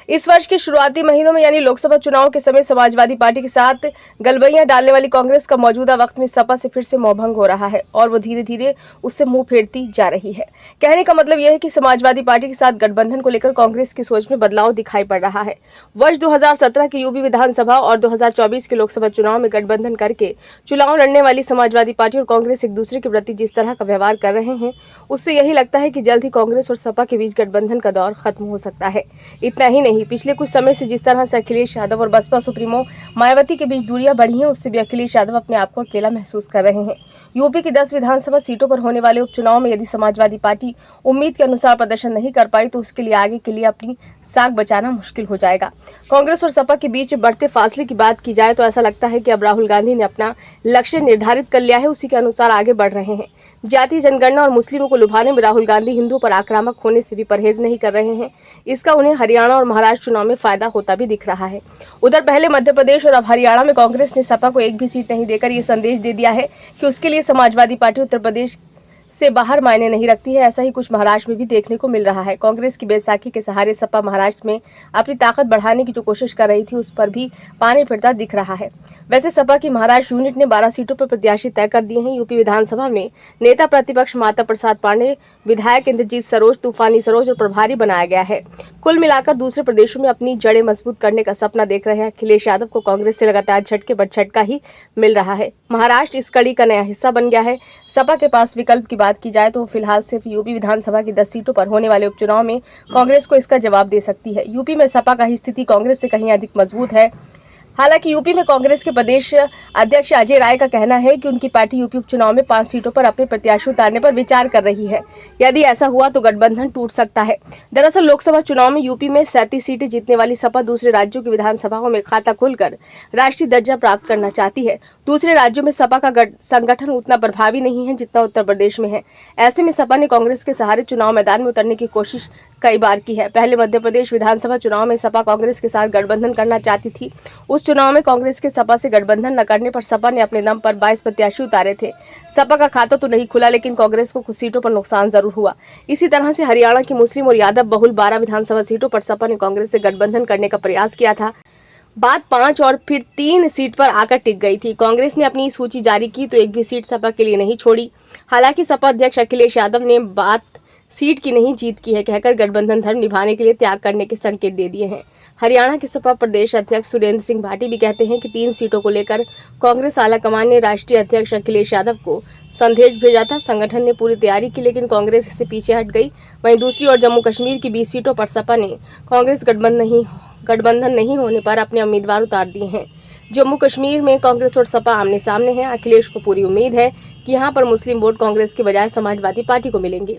इस वर्ष के शुरुआती महीनों में यानी लोकसभा चुनाव के समय समाजवादी पार्टी के साथ गलबैयां डालने वाली कांग्रेस का मौजूदा वक्त में सपा से फिर से मोहभंग हो रहा है और वो धीरे धीरे उससे मुंह फेरती जा रही है। कहने का मतलब यह है कि समाजवादी पार्टी के साथ गठबंधन को लेकर कांग्रेस की सोच में बदलाव दिखाई पड़ रहा है। वर्ष 2017 के यूपी विधानसभा और 2024 के लोकसभा चुनाव में गठबंधन करके चुनाव लड़ने वाली समाजवादी पार्टी और कांग्रेस एक दूसरे के प्रति जिस तरह का व्यवहार कर रहे हैं, उससे यही लगता है कि जल्द ही कांग्रेस और सपा के बीच गठबंधन का दौर खत्म हो सकता है। इतना ही नहीं, पिछले कुछ समय से जिस तरह से अखिलेश यादव और बसपा सुप्रीमो मायावती के बीच दूरियां बढ़ी हैं, उससे भी अखिलेश यादव अपने आप को अकेला महसूस कर रहे हैं। यूपी की 10 विधानसभा सीटों पर होने वाले उपचुनाव में यदि समाजवादी पार्टी उम्मीद के अनुसार प्रदर्शन नहीं कर पाई तो उसके लिए आगे के लिए अपनी साख बचाना मुश्किल हो जाएगा। कांग्रेस और सपा के बीच बढ़ते फासले की बात की जाए तो ऐसा लगता है कि अब राहुल गांधी ने अपना लक्ष्य निर्धारित कर लिया है, उसी के अनुसार आगे बढ़ रहे हैं। जातीय जनगणना और मुस्लिमों को लुभाने में राहुल गांधी हिंदुओं पर आक्रामक होने से भी परहेज नहीं कर रहे हैं। इसका उन्हें हरियाणा और महाराष्ट्र चुनाव में फायदा होता भी दिख रहा है। उधर पहले मध्य प्रदेश और अब हरियाणा में कांग्रेस ने सपा को एक भी सीट नहीं देकर ये संदेश दे दिया है कि उसके लिए समाजवादी पार्टी उत्तर प्रदेश से बाहर मायने नहीं रखती है। ऐसा ही कुछ महाराष्ट्र में भी देखने को मिल रहा है। कांग्रेस की बैसाखी के सहारे सपा महाराष्ट्र में अपनी ताकत बढ़ाने की जो कोशिश कर रही थी, उस पर भी पानी फिरता दिख रहा है। वैसे सपा की महाराष्ट्र यूनिट ने 12 सीटों पर प्रत्याशी तय कर दिए हैं। यूपी विधानसभा में नेता प्रतिपक्ष माता प्रसाद पांडे, विधायक इंद्रजीत सरोज, तूफानी सरोज और प्रभारी बनाया गया है। कुल मिलाकर दूसरे प्रदेशों में अपनी जड़ें मजबूत करने का सपना देख रहे हैं अखिलेश यादव को कांग्रेस से लगातार झटके पर झटका ही मिल रहा है। महाराष्ट्र इस कड़ी का नया हिस्सा बन गया है। सपा के पास विकल्प की बात की जाए तो फिलहाल सिर्फ यूपी विधानसभा की 10 सीटों पर होने वाले उपचुनाव में कांग्रेस को इसका जवाब दे सकती है। यूपी में सपा का स्थिति कांग्रेस से कहीं अधिक मजबूत है। हालांकि यूपी में कांग्रेस के प्रदेश अध्यक्ष अजय राय का कहना है कि उनकी पार्टी यूपी उपचुनाव में 5 सीटों पर अपने प्रत्याशी उतारने पर विचार कर रही है। यदि ऐसा हुआ तो गठबंधन टूट सकता है। दरअसल लोकसभा चुनाव में यूपी में 37 सीटें जीतने वाली सपा दूसरे राज्यों की विधानसभाओं में खाता खोलकर राष्ट्रीय दर्जा प्राप्त करना चाहती है। दूसरे राज्यों में सपा का संगठन उतना प्रभावी नहीं है जितना उत्तर प्रदेश में है। ऐसे में सपा ने कांग्रेस के सहारे चुनाव मैदान में उतरने की कोशिश कई बार की है। पहले मध्य प्रदेश विधानसभा चुनाव में सपा कांग्रेस के साथ गठबंधन करना चाहती थी। उस चुनाव में कांग्रेस के सपा से गठबंधन न करने पर सपा ने अपने दम पर 22 प्रत्याशी उतारे थे। सपा का खाता तो नहीं खुला, लेकिन कांग्रेस को कुछ सीटों पर नुकसान जरूर हुआ। इसी तरह से हरियाणा की मुस्लिम और यादव बहुल 12 विधानसभा सीटों पर सपा ने कांग्रेस से गठबंधन करने का प्रयास किया था। बात 5 और फिर 3 सीट पर आकर टिक गई थी। कांग्रेस ने अपनी सूची जारी की तो एक भी सीट सपा के लिए नहीं छोड़ी। हालांकि सपा अध्यक्ष अखिलेश यादव ने बात सीट की नहीं जीत की है कहकर गठबंधन धर्म निभाने के लिए त्याग करने के संकेत दे दिए हैं। हरियाणा के सपा प्रदेश अध्यक्ष सुरेंद्र सिंह भाटी भी कहते हैं कि 3 सीटों को लेकर कांग्रेस आलाकमान ने राष्ट्रीय अध्यक्ष अखिलेश यादव को संदेश भेजा था। संगठन ने पूरी तैयारी की, लेकिन कांग्रेस इससे पीछे हट गई। वहीं दूसरी ओर जम्मू कश्मीर की 20 सीटों पर सपा ने कांग्रेस गठबंधन नहीं होने पर अपने उम्मीदवार उतार दिए हैं। जम्मू कश्मीर में कांग्रेस और सपा आमने सामने हैं। अखिलेश को पूरी उम्मीद है कि यहां पर मुस्लिम वोट कांग्रेस के बजाय समाजवादी पार्टी को मिलेंगे।